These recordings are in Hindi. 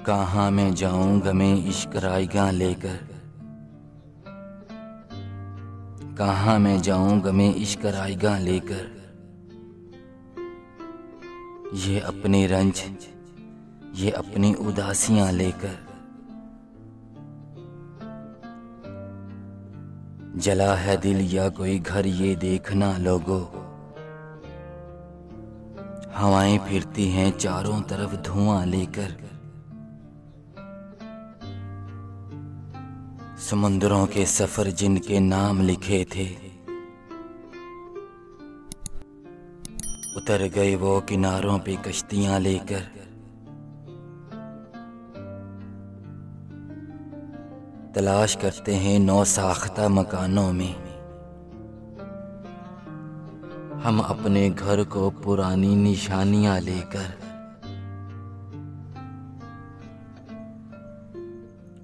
कहाँ मैं जाऊं गमे इश्क रायगा लेकर, कहाँ मैं जाऊं गमे इश्क रायगा लेकर। ये अपने रंज, ये अपनी उदासियां लेकर। जला है दिल या कोई घर ये देखना लोगों, हवाएं फिरती हैं चारों तरफ धुआं लेकर। समुद्रों के सफर जिनके नाम लिखे थे, उतर गए वो किनारों पे कश्तियां लेकर। तलाश करते हैं नौ साख्ता मकानों में हम अपने घर को पुरानी निशानियां लेकर।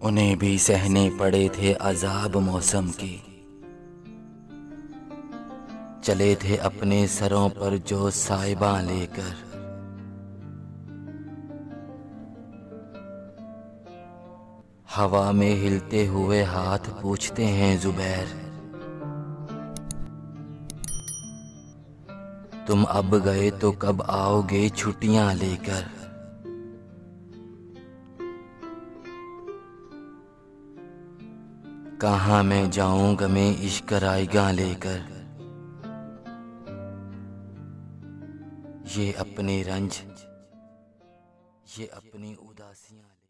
उन्हें भी सहने पड़े थे अजाब मौसम के, चले थे अपने सरों पर जो साहिबा लेकर। हवा में हिलते हुए हाथ पूछते हैं जुबैर, तुम अब गए तो कब आओगे छुट्टियां लेकर। कहाँ मैं जाऊं गमे इश्क रायगा लेकर। ये अपने रंज, ये अपनी उदासियां।